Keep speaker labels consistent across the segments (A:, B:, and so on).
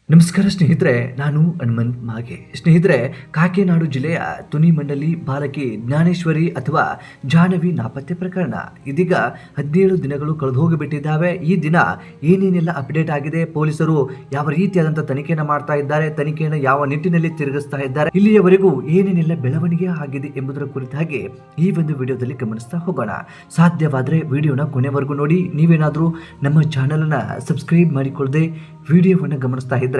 A: ನಮಸ್ಕಾರ ಸ್ನೇಹಿತರೆ, ನಾನು ಹನುಮಂತ್ ಮಾಗೆ. ಸ್ನೇಹಿತರೆ, ಕಾಕಿನಾಡು ಜಿಲ್ಲೆಯ ತುನಿ ಮಂಡಲಿ ಬಾಲಕಿ ಜ್ಞಾನೇಶ್ವರಿ ಅಥವಾ ಜಾಹ್ನವಿ ನಾಪತ್ತೆ ಪ್ರಕರಣ ಇದೀಗ 17 ದಿನಗಳು ಕಳೆದು ಹೋಗಿಬಿಟ್ಟಿದ್ದಾವೆ. ಈ ದಿನ ಏನೇನೆಲ್ಲ ಅಪ್ಡೇಟ್ ಆಗಿದೆ, ಪೊಲೀಸರು ಯಾವ ರೀತಿಯಾದಂತಹ ತನಿಖೆಯನ್ನು ಮಾಡ್ತಾ ಇದ್ದಾರೆ, ತನಿಖೆಯನ್ನು ಯಾವ ನಿಟ್ಟಿನಲ್ಲಿ ತಿರುಗಿಸ್ತಾ ಇದ್ದಾರೆ, ಇಲ್ಲಿಯವರೆಗೂ ಏನೇನೆಲ್ಲ ಬೆಳವಣಿಗೆ ಆಗಿದೆ ಎಂಬುದರ ಕುರಿತಾಗಿ ಈ ಒಂದು ವಿಡಿಯೋದಲ್ಲಿ ಗಮನಿಸ್ತಾ ಹೋಗೋಣ. ಸಾಧ್ಯವಾದರೆ ವಿಡಿಯೋನ ಕೊನೆವರೆಗೂ ನೋಡಿ. ನೀವೇನಾದರೂ ನಮ್ಮ ಚಾನೆಲ್ ಅನ್ನ ಸಬ್ಸ್ಕ್ರೈಬ್ ಮಾಡಿಕೊಳ್ಳದೆ ವಿಡಿಯೋವನ್ನು ಗಮನಿಸ್ತಾ ಇದ್ರೆ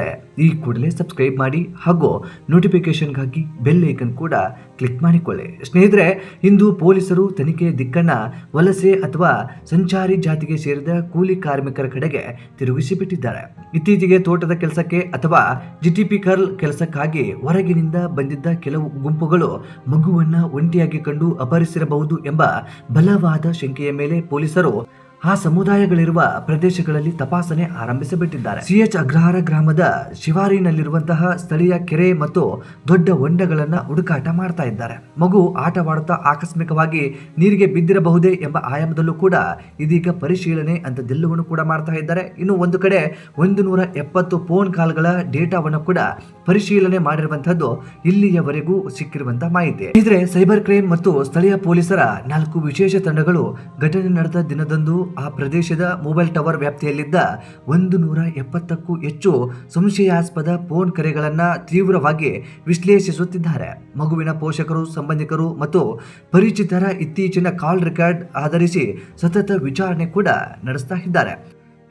A: ಈ ಕೂಡಲೇ ಸಬ್ಸ್ಕ್ರೈಬ್ ಮಾಡಿ ಹಾಗೂ ನೋಟಿಫಿಕೇಶನ್ಗಾಗಿ ಬೆಲ್ ಐಕನ್ ಕೂಡ ಕ್ಲಿಕ್ ಮಾಡಿಕೊಳ್ಳಿ. ಸ್ನೇಹಿತರೆ, ಇಂದು ಪೊಲೀಸರು ತನಿಖೆಯ ದಿಕ್ಕನ್ನ ವಲಸೆ ಅಥವಾ ಸಂಚಾರಿ ಜಾತಿಗೆ ಸೇರಿದ ಕೂಲಿ ಕಾರ್ಮಿಕರ ಕಡೆಗೆ ತಿರುಗಿಸಿಬಿಟ್ಟಿದ್ದಾರೆ. ಇತ್ತೀಚೆಗೆ ತೋಟದ ಕೆಲಸಕ್ಕೆ ಅಥವಾ ಜಿಟಿಪಿ ಕರ್ಲ್ ಕೆಲಸಕ್ಕಾಗಿ ಹೊರಗಿನಿಂದ ಬಂದಿದ್ದ ಕೆಲವು ಗುಂಪುಗಳು ಮಗುವನ್ನ ಒಂಟಿಯಾಗಿ ಕಂಡು ಅಪಹರಿಸಿರಬಹುದು ಎಂಬ ಬಲವಾದ ಶಂಕೆಯ ಮೇಲೆ ಪೊಲೀಸರು ಆ ಸಮುದಾಯಗಳಿರುವ ಪ್ರದೇಶಗಳಲ್ಲಿ ತಪಾಸಣೆ ಆರಂಭಿಸಿಬಿಟ್ಟಿದ್ದಾರೆ. ಸಿಎಚ್ ಅಗ್ರಹಾರ ಗ್ರಾಮದ ಶಿವಾರಿನಲ್ಲಿರುವಂತಹ ಸ್ಥಳೀಯ ಕೆರೆ ಮತ್ತು ದೊಡ್ಡ ಹೊಂಡಗಳನ್ನ ಹುಡುಕಾಟ ಮಾಡ್ತಾ ಇದ್ದಾರೆ. ಮಗು ಆಟವಾಡುತ್ತಾ ಆಕಸ್ಮಿಕವಾಗಿ ನೀರಿಗೆ ಬಿದ್ದಿರಬಹುದೇ ಎಂಬ ಆಯಾಮದಲ್ಲೂ ಕೂಡ ಇದೀಗ ಪರಿಶೀಲನೆ ಅಂತದೆಲ್ಲವನ್ನು ಕೂಡ ಮಾಡ್ತಾ ಇದ್ದಾರೆ. ಇನ್ನು ಒಂದು ಕಡೆ 170 ಫೋನ್ ಕಾಲ್ಗಳ ಡೇಟಾವನ್ನು ಕೂಡ ಪರಿಶೀಲನೆ ಮಾಡಿರುವಂತಹದ್ದು ಇಲ್ಲಿಯವರೆಗೂ ಸಿಕ್ಕಿರುವಂತಹ ಮಾಹಿತಿ. ಇದ್ರೆ ಸೈಬರ್ ಕ್ರೈಮ್ ಮತ್ತು ಸ್ಥಳೀಯ ಪೊಲೀಸರ 4 ವಿಶೇಷ ತಂಡಗಳು ಘಟನೆ ನಡೆದ ದಿನದಂದು ಆ ಪ್ರದೇಶದ ಮೊಬೈಲ್ ಟವರ್ ವ್ಯಾಪ್ತಿಯಲ್ಲಿದ್ದ 170ಕ್ಕೂ ಹೆಚ್ಚು ಸಂಶಯಾಸ್ಪದ ಫೋನ್ ಕರೆಗಳನ್ನ ತೀವ್ರವಾಗಿ ವಿಶ್ಲೇಷಿಸುತ್ತಿದ್ದಾರೆ. ಮಗುವಿನ ಪೋಷಕರು, ಸಂಬಂಧಿಕರು ಮತ್ತು ಪರಿಚಿತರ ಇತ್ತೀಚಿನ ಕಾಲ್ ರೆಕಾರ್ಡ್ ಆಧರಿಸಿ ಸತತ ವಿಚಾರಣೆ ಕೂಡ ನಡೆಸ್ತಾ ಇದ್ದಾರೆ.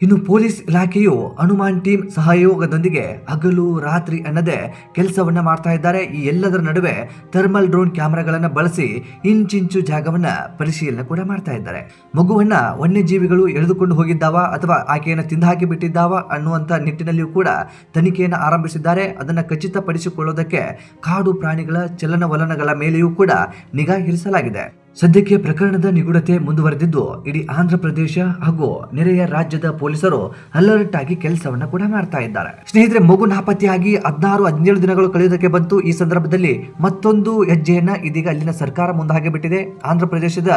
A: ಇನ್ನು ಪೊಲೀಸ್ ಇಲಾಖೆಯು ಹನುಮಾನ್ ಟೀಮ್ ಸಹಯೋಗದೊಂದಿಗೆ ಹಗಲು ರಾತ್ರಿ ಅನ್ನದೇ ಕೆಲಸವನ್ನ ಮಾಡ್ತಾ ಇದ್ದಾರೆ. ಈ ಎಲ್ಲದರ ನಡುವೆ ಥರ್ಮಲ್ ಡ್ರೋನ್ ಕ್ಯಾಮೆರಾಗಳನ್ನ ಬಳಸಿ ಇಂಚಿಂಚು ಜಾಗವನ್ನ ಪರಿಶೀಲನೆ ಕೂಡ ಮಾಡ್ತಾ ಇದ್ದಾರೆ. ಮಗುವನ್ನ ವನ್ಯಜೀವಿಗಳು ಎಳೆದುಕೊಂಡು ಹೋಗಿದ್ದಾವ ಅಥವಾ ಆಕೆಯನ್ನು ತಿಂದು ಹಾಕಿ ಬಿಟ್ಟಿದ್ದಾವ ಅನ್ನುವಂತ ನಿಟ್ಟಿನಲ್ಲಿಯೂ ಕೂಡ ತನಿಖೆಯನ್ನು ಆರಂಭಿಸಿದ್ದಾರೆ. ಅದನ್ನ ಖಚಿತಪಡಿಸಿಕೊಳ್ಳೋದಕ್ಕೆ ಕಾಡು ಪ್ರಾಣಿಗಳ ಚಲನವಲನಗಳ ಮೇಲೆಯೂ ಕೂಡ ನಿಗಾ ಇರಿಸಲಾಗಿದೆ. ಸದ್ಯಕ್ಕೆ ಪ್ರಕರಣದ ನಿಗೂಢತೆ ಮುಂದುವರೆದಿದ್ದು ಇಡೀ ಆಂಧ್ರ ಪ್ರದೇಶ ಹಾಗೂ ನೆರೆಯ ರಾಜ್ಯದ ಪೊಲೀಸರು ಅಲರ್ಟ್ ಆಗಿ ಕೆಲಸವನ್ನ ಕೂಡ ಮಾಡ್ತಾ ಇದ್ದಾರೆ. ಸ್ನೇಹಿತರೆ, ಮಗು ನಾಪತ್ತೆಯಾಗಿ 16-17 ದಿನಗಳು ಕಳೆಯೋದಕ್ಕೆ ಬಂತು. ಈ ಸಂದರ್ಭದಲ್ಲಿ ಮತ್ತೊಂದು ಹೆಜ್ಜೆಯನ್ನ ಇದೀಗ ಅಲ್ಲಿನ ಸರ್ಕಾರ ಮುಂದಾಗಿ ಬಿಟ್ಟಿದೆ. ಆಂಧ್ರ ಪ್ರದೇಶದ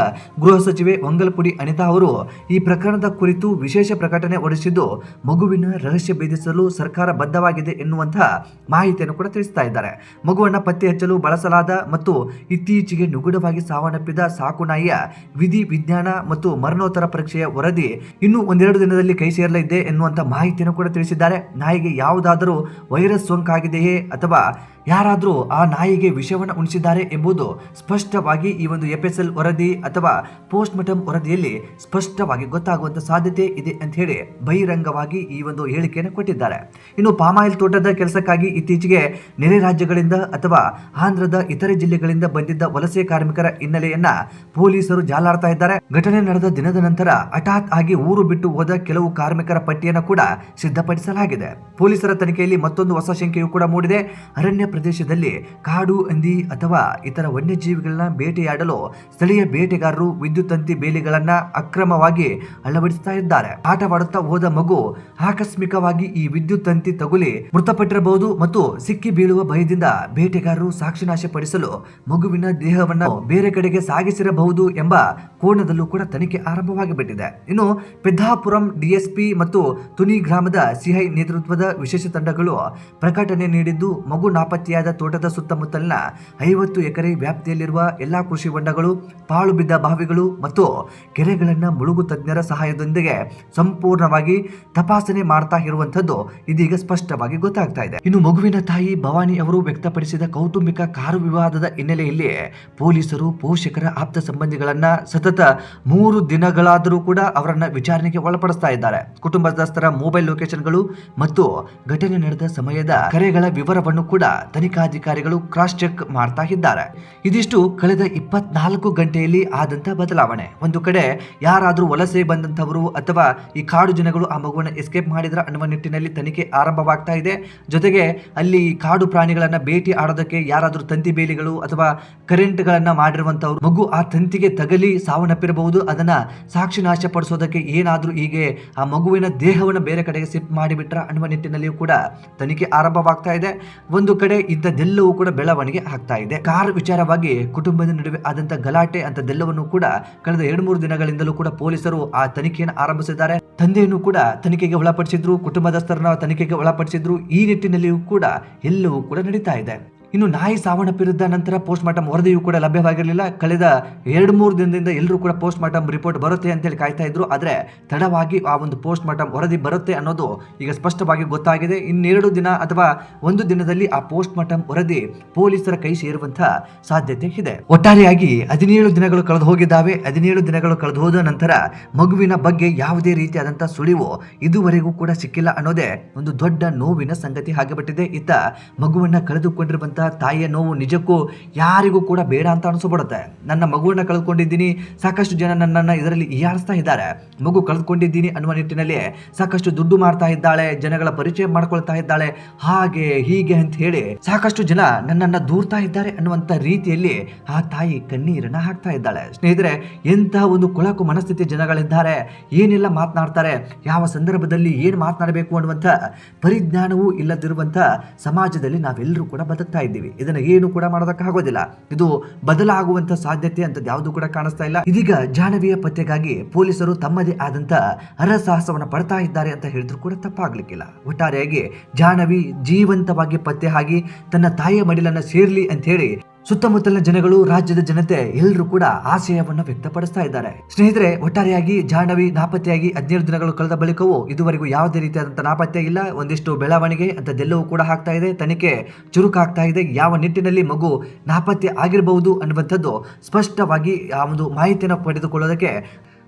A: ಗೃಹ ಸಚಿವೆ ವಂಗಲಪುಡಿ ಅನಿತಾ ಅವರು ಈ ಪ್ರಕರಣದ ಕುರಿತು ವಿಶೇಷ ಪ್ರಕಟಣೆ ಹೊರಡಿಸಿದ್ದು ಮಗುವಿನ ರಹಸ್ಯ ಭೇದಿಸಲು ಸರ್ಕಾರ ಬದ್ಧವಾಗಿದೆ ಎನ್ನುವಂತಹ ಮಾಹಿತಿಯನ್ನು ಕೂಡ ತಿಳಿಸ್ತಾ ಇದ್ದಾರೆ. ಮಗುವನ್ನ ಪತ್ತೆ ಹಚ್ಚಲು ಬಳಸಲಾದ ಮತ್ತು ಇತ್ತೀಚೆಗೆ ನಿಗೂಢವಾಗಿ ಸಾವನ್ನಪ್ಪಿದ ಸಾಕು ನಾಯಿಯ ವಿಧಿ ವಿಜ್ಞಾನ ಮತ್ತು ಮರಣೋತ್ತರ ಪರೀಕ್ಷೆಯ ವರದಿ ಇನ್ನು 1-2 ದಿನದಲ್ಲಿ ಕೈ ಸೇರಲಿದೆ ಎನ್ನುವಂತ ಮಾಹಿತಿಯನ್ನು ಕೂಡ ತಿಳಿಸಿದ್ದಾರೆ. ನಾಯಿಗೆ ಯಾವುದಾದರೂ ವೈರಸ್ ಸೋಂಕಾಗಿದೆಯೇ ಅಥವಾ ಯಾರಾದರೂ ಆ ನಾಯಿಗೆ ವಿಷವನ್ನು ಉಣಿಸಿದ್ದಾರೆ ಎಂಬುದು ಸ್ಪಷ್ಟವಾಗಿ ಈ ಒಂದು FSL ವರದಿ ಅಥವಾ ಪೋಸ್ಟ್ ಮಾರ್ಟಮ್ ವರದಿಯಲ್ಲಿ ಸ್ಪಷ್ಟವಾಗಿ ಗೊತ್ತಾಗುವಂತ ಸಾಧ್ಯತೆ ಇದೆ ಅಂತ ಹೇಳಿ ಬಹಿರಂಗವಾಗಿ ಈ ಒಂದು ಹೇಳಿಕೆಯನ್ನು ಕೊಟ್ಟಿದ್ದಾರೆ. ಇನ್ನು ಪಾಮಾಯಿಲ್ ತೋಟದ ಕೆಲಸಕ್ಕಾಗಿ ಇತ್ತೀಚೆಗೆ ನೆರೆ ರಾಜ್ಯಗಳಿಂದ ಅಥವಾ ಆಂಧ್ರದ ಇತರೆ ಜಿಲ್ಲೆಗಳಿಂದ ಬಂದಿದ್ದ ವಲಸೆ ಕಾರ್ಮಿಕರ ಹಿನ್ನೆಲೆಯನ್ನ ಪೊಲೀಸರು ಜಾಲಾಡ್ತಾ ಇದ್ದಾರೆ. ಘಟನೆ ನಡೆದ ದಿನದ ನಂತರ ಹಠಾತ್ ಆಗಿ ಊರು ಬಿಟ್ಟು ಹೋದ ಕೆಲವು ಕಾರ್ಮಿಕರ ಪಟ್ಟಿಯನ್ನು ಕೂಡ ಸಿದ್ಧಪಡಿಸಲಾಗಿದೆ. ಪೊಲೀಸರ ತನಿಖೆಯಲ್ಲಿ ಮತ್ತೊಂದು ಹೊಸ ಶಂಕೆಯೂ ಕೂಡ ಮೂಡಿದೆ. ಅರಣ್ಯ ಪ್ರದೇಶದಲ್ಲಿ ಕಾಡು ಹಂದಿ ಅಥವಾ ಇತರ ವನ್ಯಜೀವಿಗಳನ್ನ ಬೇಟೆಯಾಡಲು ಸ್ಥಳೀಯ ಬೇಟೆಗಾರರು ವಿದ್ಯುತ್ ತಂತಿ ಬೇಲಿಗಳನ್ನ ಅಕ್ರಮವಾಗಿ ಅಳವಡಿಸ್ತಾ ಇದ್ದಾರೆ. ಆಟವಾಡುತ್ತಾ ಹೋದ ಮಗು ಆಕಸ್ಮಿಕವಾಗಿ ಈ ವಿದ್ಯುತ್ ತಂತಿ ತಗುಲಿ ಮೃತಪಟ್ಟಿರಬಹುದು ಮತ್ತು ಸಿಕ್ಕಿ ಬೀಳುವ ಭಯದಿಂದ ಬೇಟೆಗಾರರು ಸಾಕ್ಷಿನಾಶ ಪಡಿಸಲು ಮಗುವಿನ ದೇಹವನ್ನು ಬೇರೆ ಕಡೆಗೆ ಸಾಗಿಸಿರಬಹುದು ಎಂಬ ಕೋಣದಲ್ಲೂ ಕೂಡ ತನಿಖೆ ಆರಂಭವಾಗಿ ಬಿಟ್ಟಿದೆ. ಇನ್ನು ಪೆದ್ದಾಪುರಂ DSP ಮತ್ತು ತುನಿ ಗ್ರಾಮದ ಸಿಐ ನೇತೃತ್ವದ ವಿಶೇಷ ತಂಡಗಳು ಪ್ರಕಟಣೆ ನೀಡಿದ್ದು ಮಗು ನಾಪತ್ತೆಯಾದ ತೋಟದ ಸುತ್ತಮುತ್ತಲಿನ 50 ಎಕರೆ ವ್ಯಾಪ್ತಿಯಲ್ಲಿರುವ ಎಲ್ಲಾ ಕೃಷಿ ಹೊಂಡಗಳು, ಪಾಳು ಬಿದ್ದ ಬಾವಿಗಳು ಮತ್ತು ಕೆರೆಗಳನ್ನ ಮುಳುಗು ತಜ್ಞರ ಸಹಾಯದೊಂದಿಗೆ ಸಂಪೂರ್ಣವಾಗಿ ತಪಾಸಣೆ ಮಾಡ್ತಾ ಇರುವಂತದ್ದು ಇದೀಗ ಸ್ಪಷ್ಟವಾಗಿ ಗೊತ್ತಾಗ್ತಾ ಇದೆ. ಇನ್ನು ಮಗುವಿನ ತಾಯಿ ಭವಾನಿ ಅವರು ವ್ಯಕ್ತಪಡಿಸಿದ ಕೌಟುಂಬಿಕ ಕಾರು ವಿವಾದದ ಹಿನ್ನೆಲೆಯಲ್ಲಿ ಪೊಲೀಸರು ಪೋಷಕರ ಆಪ್ತ ಸಂಬಂಧಿಗಳನ್ನ ಸತತ 3 ದಿನಗಳಾದರೂ ಕೂಡ ಅವರನ್ನ ವಿಚಾರಣೆಗೆ ಒಳಪಡಿಸ್ತಾ ಇದ್ದಾರೆ. ಕುಟುಂಬಸ್ಥರ ಮೊಬೈಲ್ ಲೊಕೇಶನ್ಗಳು ಮತ್ತು ಘಟನೆ ನಡೆದ ಸಮಯದ ಕರೆಗಳ ವಿವರವನ್ನು ಕೂಡ ತನಿಖಾಧಿಕಾರಿಗಳು ಕ್ರಾಸ್ ಚೆಕ್ ಮಾಡ್ತಾ ಇದ್ದಾರೆ. ಇದಿಷ್ಟು ಕಳೆದ 24 ಗಂಟೆಯಲ್ಲಿ ಆದಂತ ಬದಲಾವಣೆ. ಒಂದು ಕಡೆ ಯಾರಾದ್ರೂ ವಲಸೆ ಬಂದಂತವರು ಅಥವಾ ಈ ಕಾಡು ಜನಗಳು ಆ ಮಗುವನ್ನು ಎಸ್ಕೇಪ್ ಮಾಡಿದ್ರ ಅನ್ನುವ ನಿಟ್ಟಿನಲ್ಲಿ ತನಿಖೆ ಆರಂಭವಾಗ್ತಾ ಇದೆ. ಜೊತೆಗೆ ಅಲ್ಲಿ ಕಾಡು ಪ್ರಾಣಿಗಳನ್ನ ಭೇಟಿ ಆಡೋದಕ್ಕೆ ಯಾರಾದ್ರೂ ತಂತಿ ಬೇಲಿಗಳು ಅಥವಾ ಕರೆಂಟ್ ಗಳನ್ನ ಮಾಡಿರುವಂತವ್ರು ಮಗು ಆ ತಂತಿಗೆ ತಗಲಿ ಸಾವನ್ನಪ್ಪಿರಬಹುದು. ಅದನ್ನ ಸಾಕ್ಷಿ ನಾಶ ಪಡಿಸೋದಕ್ಕೆ ಏನಾದ್ರೂ ಹೀಗೆ ಆ ಮಗುವಿನ ದೇಹವನ್ನು ಬೇರೆ ಕಡೆಗೆ ಶಿಫ್ಟ್ ಮಾಡಿಬಿಟ್ರ ಅನ್ನುವ ನಿಟ್ಟಿನಲ್ಲಿಯೂ ಕೂಡ ತನಿಖೆ ಆರಂಭವಾಗ್ತಾ ಇದೆ. ಒಂದು ಕಡೆ ಇಂಥದ್ದೆಲ್ಲವೂ ಕೂಡ ಬೆಳವಣಿಗೆ ಆಗ್ತಾ ಇದೆ. ಕಾರ್ ವಿಚಾರವಾಗಿ ಕುಟುಂಬದ ನಡುವೆ ಆದಂತ ಗಲಾಟೆ ಅಂತದೆಲ್ಲವನ್ನು ಕೂಡ ಕಳೆದ 2-3 ದಿನಗಳಿಂದಲೂ ಕೂಡ ಪೊಲೀಸರು ಆ ತನಿಖೆಯನ್ನು ಆರಂಭಿಸಿದ್ದಾರೆ. ತಂದೆಯನ್ನು ಕೂಡ ತನಿಖೆಗೆ ಒಳಪಡಿಸಿದ್ರು, ಕುಟುಂಬದಸ್ಥರನ್ನ ತನಿಖೆಗೆ ಒಳಪಡಿಸಿದ್ರು. ಈ ನಿಟ್ಟಿನಲ್ಲಿಯೂ ಕೂಡ ಎಲ್ಲವೂ ಕೂಡ ನಡೀತಾ ಇದೆ. ಇನ್ನು ನಾಯಿ ಸಾವನ್ನಪ್ಪಿದ್ದ ನಂತರ ಪೋಸ್ಟ್ ಮಾರ್ಟಮ್ ವರದಿಯೂ ಕೂಡ ಲಭ್ಯವಾಗಿರಲಿಲ್ಲ. ಕಳೆದ 2-3 ದಿನದಿಂದ ಎಲ್ಲರೂ ಕೂಡ ಪೋಸ್ಟ್ ಮಾರ್ಟಮ್ ರಿಪೋರ್ಟ್ ಬರುತ್ತೆ ಅಂತೇಳಿ ಕಾಯ್ತಾ ಇದ್ರು. ಆದರೆ ತಡವಾಗಿ ಆ ಒಂದು ಪೋಸ್ಟ್ ಮಾರ್ಟಮ್ ವರದಿ ಬರುತ್ತೆ ಅನ್ನೋದು ಈಗ ಸ್ಪಷ್ಟವಾಗಿ ಗೊತ್ತಾಗಿದೆ. ಇನ್ನೆರಡು ದಿನ ಅಥವಾ 1 ದಿನದಲ್ಲಿ ಆ ಪೋಸ್ಟ್ ಮಾರ್ಟಮ್ ವರದಿ ಪೊಲೀಸರ ಕೈ ಸೇರುವಂತಹ ಸಾಧ್ಯತೆ ಇದೆ. ಒಟ್ಟಾರೆಯಾಗಿ 17 ದಿನಗಳು ಕಳೆದು ಹೋಗಿದ್ದಾವೆ. 17 ದಿನಗಳು ಕಳೆದು ಹೋದ ನಂತರ ಮಗುವಿನ ಬಗ್ಗೆ ಯಾವುದೇ ರೀತಿಯಾದಂತಹ ಸುಳಿವು ಇದುವರೆಗೂ ಕೂಡ ಸಿಕ್ಕಿಲ್ಲ ಅನ್ನೋದೇ ಒಂದು ದೊಡ್ಡ ನೋವಿನ ಸಂಗತಿ ಆಗಿಬಿಟ್ಟಿದೆ. ಇತ್ತ ಮಗುವನ್ನ ಕಳೆದುಕೊಂಡಿರುವಂತಹ ತಾಯಿಯ ನೋವು ನಿಜಕ್ಕೂ ಯಾರಿಗೂ ಕೂಡ ಬೇಡ ಅಂತ ಅನಿಸ್ಬಿಡುತ್ತೆ. ನನ್ನ ಮಗುವನ್ನ ಕಳೆದುಕೊಂಡಿದ್ದೀನಿ, ಸಾಕಷ್ಟು ಜನ ನನ್ನನ್ನು ಇದರಲ್ಲಿ ಹೀಯಾಳಿಸ್ತಾ ಇದ್ದಾರೆ. ಮಗು ಕಳೆದುಕೊಂಡಿದ್ದೀನಿ ಅನ್ನುವ ನಿಟ್ಟಿನಲ್ಲಿ ಸಾಕಷ್ಟು ದುಡ್ಡು ಮಾಡ್ತಾ ಇದ್ದಾಳೆ, ಜನಗಳ ಪರಿಚಯ ಮಾಡ್ಕೊಳ್ತಾ ಇದ್ದಾಳೆ, ಹಾಗೆ ಹೀಗೆ ಅಂತ ಹೇಳಿ ಸಾಕಷ್ಟು ಜನ ನನ್ನನ್ನು ದೂರ್ತಾ ಇದ್ದಾರೆ ಅನ್ನುವಂಥ ರೀತಿಯಲ್ಲಿ ಆ ತಾಯಿ ಕಣ್ಣೀರನ್ನ ಹಾಕ್ತಾ ಇದ್ದಾಳೆ. ಸ್ನೇಹಿತರೆ, ಎಂತಹ ಒಂದು ಕೊಳಕು ಮನಸ್ಥಿತಿ ಜನಗಳಿದ್ದಾರೆ, ಏನೆಲ್ಲ ಮಾತನಾಡ್ತಾರೆ, ಯಾವ ಸಂದರ್ಭದಲ್ಲಿ ಏನು ಮಾತನಾಡಬೇಕು ಅನ್ನುವಂಥ ಪರಿಜ್ಞಾನವೂ ಇಲ್ಲದಿರುವಂಥ ಸಮಾಜದಲ್ಲಿ ನಾವೆಲ್ಲರೂ ಕೂಡ ಬದುಕ್ತಾ ಇದ್ದೀವಿ. ಇದನ್ನ ಏನು ಕೂಡ ಮಾಡೋದಕ್ಕಾಗೋದಿಲ್ಲ. ಇದು ಬದಲಾಗುವಂತ ಸಾಧ್ಯತೆ ಅಂತ ಯಾವುದು ಕೂಡ ಕಾಣಿಸ್ತಾ ಇಲ್ಲ. ಇದೀಗ ಜಾಹ್ನವಿಯ ಪತ್ತೆಗಾಗಿ ಪೊಲೀಸರು ತಮ್ಮದೇ ಆದಂತ ಹರಸಾಹಸವನ್ನ ಪಡ್ತಾ ಇದ್ದಾರೆ ಅಂತ ಹೇಳಿದ್ರು ಕೂಡ ತಪ್ಪಾಗ್ಲಿಕ್ಕಿಲ್ಲ. ಒಟ್ಟಾರೆಯಾಗಿ ಜಾಹ್ನವಿ ಜೀವಂತವಾಗಿ ಪತ್ತೆ ಆಗಿ ತನ್ನ ತಾಯಿಯ ಮಡಿಲನ್ನ ಸೇರ್ಲಿ ಅಂತ ಹೇಳಿ ಸುತ್ತಮುತ್ತಲಿನ ಜನಗಳು, ರಾಜ್ಯದ ಜನತೆ ಎಲ್ಲರೂ ಕೂಡ ಆಶಯವನ್ನು ವ್ಯಕ್ತಪಡಿಸ್ತಾ ಇದ್ದಾರೆ. ಸ್ನೇಹಿತರೆ, ಒಟ್ಟಾರೆಯಾಗಿ ಜಾಹ್ನವಿ ನಾಪತ್ತೆಯಾಗಿ 17 ದಿನಗಳು ಕಳೆದ ಬಳಿಕವೂ ಇದುವರೆಗೂ ಯಾವುದೇ ರೀತಿಯಾದಂತಹ ನಾಪತ್ತೆ ಇಲ್ಲ. ಒಂದಿಷ್ಟು ಬೆಳವಣಿಗೆ ಅಂತದೆಲ್ಲವೂ ಕೂಡ ಆಗ್ತಾ ಇದೆ. ತನಿಖೆ ಚುರುಕಾಗ್ತಾ ಇದೆ. ಯಾವ ನಿಟ್ಟಿನಲ್ಲಿ ಮಗು ನಾಪತ್ತೆ ಆಗಿರಬಹುದು ಅನ್ನುವಂಥದ್ದು ಸ್ಪಷ್ಟವಾಗಿ ಆ ಒಂದು ಮಾಹಿತಿಯನ್ನು ಪಡೆದುಕೊಳ್ಳೋದಕ್ಕೆ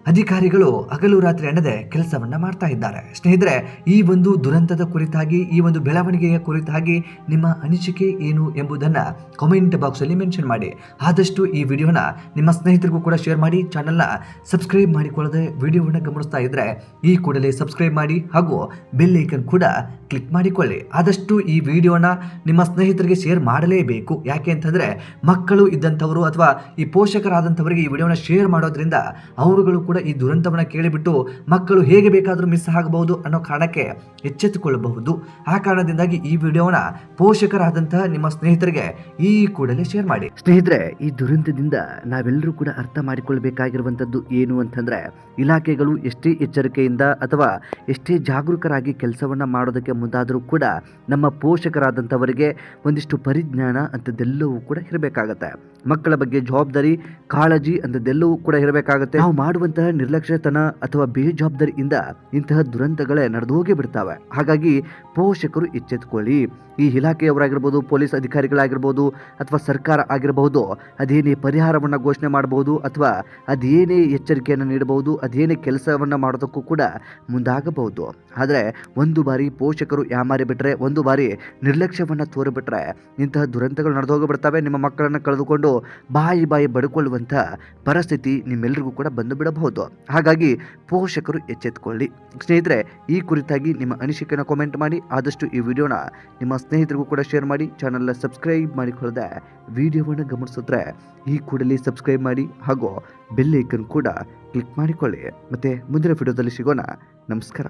A: ಅಧಿಕಾರಿಗಳು ಹಗಲು ರಾತ್ರಿ ಎನ್ನದೆ ಕೆಲಸವನ್ನ ಮಾಡ್ತಾ ಇದ್ದಾರೆ. ಸ್ನೇಹಿತರೆ, ಈ ಒಂದು ದುರಂತದ ಕುರಿತಾಗಿ, ಈ ಒಂದು ಬೆಳವಣಿಗೆಯ ಕುರಿತಾಗಿ ನಿಮ್ಮ ಅನಿಸಿಕೆ ಏನು ಎಂಬುದನ್ನ ಕಾಮೆಂಟ್ ಬಾಕ್ಸ್ ಅಲ್ಲಿ ಮೆನ್ಷನ್ ಮಾಡಿ. ಆದಷ್ಟು ಈ ವಿಡಿಯೋನ ನಿಮ್ಮ ಸ್ನೇಹಿತರಿಗೂ ಕೂಡ ಶೇರ್ ಮಾಡಿ. ಚಾನೆಲ್ನ ಸಬ್ಸ್ಕ್ರೈಬ್ ಮಾಡಿಕೊಳ್ಳದೆ ವಿಡಿಯೋವನ್ನು ಗಮನಿಸ್ತಾ ಇದ್ರೆ ಈ ಕೂಡಲೇ ಸಬ್ಸ್ಕ್ರೈಬ್ ಮಾಡಿ ಹಾಗೂ ಬೆಲ್ ಐಕನ್ ಕೂಡ ಕ್ಲಿಕ್ ಮಾಡಿಕೊಳ್ಳಿ. ಆದಷ್ಟು ಈ ವಿಡಿಯೋನ ನಿಮ್ಮ ಸ್ನೇಹಿತರಿಗೆ ಶೇರ್ ಮಾಡಲೇಬೇಕು. ಯಾಕೆ ಅಂತಂದ್ರೆ ಮಕ್ಕಳು ಇದ್ದಂಥವರು ಅಥವಾ ಈ ಪೋಷಕರಾದಂಥವರಿಗೆ ಈ ವಿಡಿಯೋನ ಶೇರ್ ಮಾಡೋದ್ರಿಂದ ಅವರುಗಳು ಕೂಡ ಈ ದುರಂತವನ್ನ ಕೇಳಿಬಿಟ್ಟು ಮಕ್ಕಳು ಹೇಗೆ ಬೇಕಾದರೂ ಮಿಸ್ ಆಗಬಹುದು ಅನ್ನೋ ಕಾರಣಕ್ಕೆ ಎಚ್ಚೆತ್ತುಕೊಳ್ಳಬಹುದು. ಆ ಕಾರಣದಿಂದಾಗಿ ಈ ವಿಡಿಯೋನ ಪೋಷಕರಾದಂತಹ ನಿಮ್ಮ ಸ್ನೇಹಿತರಿಗೆ ಈ ಕೂಡಲೇ ಶೇರ್ ಮಾಡಿ. ಸ್ನೇಹಿತರೆ, ಈ ದುರಂತದಿಂದ ನಾವೆಲ್ಲರೂ ಕೂಡ ಅರ್ಥ ಮಾಡಿಕೊಳ್ಳಬೇಕಾಗಿರುವಂತದ್ದು ಏನು ಅಂತಂದ್ರೆ, ಇಲಾಖೆಗಳು ಎಷ್ಟೇ ಎಚ್ಚರಿಕೆಯಿಂದ ಅಥವಾ ಎಷ್ಟೇ ಜಾಗರೂಕರಾಗಿ ಕೆಲಸವನ್ನ ಮಾಡೋದಕ್ಕೆ ಮುಂದಾದರೂ ಕೂಡ ನಮ್ಮ ಪೋಷಕರಾದಂಥವರಿಗೆ ಒಂದಿಷ್ಟು ಪರಿಜ್ಞಾನ ಅಂತದೆಲ್ಲವೂ ಕೂಡ ಇರಬೇಕಾಗತ್ತೆ. ಮಕ್ಕಳ ಬಗ್ಗೆ ಜವಾಬ್ದಾರಿ, ಕಾಳಜಿ ಅಂತದೆಲ್ಲವೂ ಕೂಡ ಇರಬೇಕಾಗುತ್ತೆ. ನಾವು ಮಾಡುವಂತಹ ನಿರ್ಲಕ್ಷ್ಯತನ ಅಥವಾ ಬೇಜವಾಬ್ದಾರಿಯಿಂದ ಇಂತಹ ದುರಂತಗಳೇ ನಡೆದು ಹೋಗಿ ಬಿಡ್ತಾವೆ. ಹಾಗಾಗಿ ಪೋಷಕರು ಎಚ್ಚೆತ್ತುಕೊಳ್ಳಿ. ಈ ಇಲಾಖೆಯವರಾಗಿರ್ಬೋದು, ಪೊಲೀಸ್ ಅಧಿಕಾರಿಗಳಾಗಿರ್ಬೋದು ಅಥವಾ ಸರ್ಕಾರ ಆಗಿರಬಹುದು, ಅದೇನೇ ಪರಿಹಾರವನ್ನು ಘೋಷಣೆ ಮಾಡಬಹುದು ಅಥವಾ ಅದೇನೇ ಎಚ್ಚರಿಕೆಯನ್ನು ನೀಡಬಹುದು, ಅದೇನೇ ಕೆಲಸವನ್ನು ಮಾಡೋದಕ್ಕೂ ಕೂಡ ಮುಂದಾಗಬಹುದು. ಆದರೆ ಒಂದು ಬಾರಿ ಪೋಷಕರು ಯಾಮಾರಿ ಬಿಟ್ಟರೆ, ಒಂದು ಬಾರಿ ನಿರ್ಲಕ್ಷ್ಯವನ್ನು ತೋರಿಬಿಟ್ರೆ ಇಂತಹ ದುರಂತಗಳು ನಡೆದು ಹೋಗಿಬಿಡ್ತವೆ. ನಿಮ್ಮ ಮಕ್ಕಳನ್ನು ಕಳೆದುಕೊಂಡು ಬಾಯಿ ಬಡ್ಕೊಳ್ಳುವಂಥ ಪರಿಸ್ಥಿತಿ ನಿಮ್ಮೆಲ್ಲರಿಗೂ ಕೂಡ ಬಂದು ಬಿಡಬಹುದು. ಹಾಗಾಗಿ ಪೋಷಕರು ಎಚ್ಚೆತ್ತುಕೊಳ್ಳಿ. ಸ್ನೇಹಿತರೆ, ಈ ಕುರಿತಾಗಿ ನಿಮ್ಮ ಅನಿಸಿಕೆಯನ್ನು ಕಾಮೆಂಟ್ ಮಾಡಿ. ಆದಷ್ಟು ಈ ವಿಡಿಯೋನ ನಿಮ್ಮ ಸ್ನೇಹಿತರಿಗೂ ಕೂಡ ಶೇರ್ ಮಾಡಿ. ಚಾನಲ್ನ ಸಬ್ಸ್ಕ್ರೈಬ್ ಮಾಡಿಕೊಳ್ಳದೆ ವಿಡಿಯೋವನ್ನು ಗಮನಿಸಿದ್ರೆ ಈ ಕೂಡಲೇ ಸಬ್ಸ್ಕ್ರೈಬ್ ಮಾಡಿ ಹಾಗೂ ಬೆಲ್ ಐಕನ್ ಕೂಡ ಕ್ಲಿಕ್ ಮಾಡಿಕೊಳ್ಳಿ. ಮತ್ತೆ ಮುಂದಿನ ವಿಡಿಯೋದಲ್ಲಿ ಸಿಗೋಣ. ನಮಸ್ಕಾರ.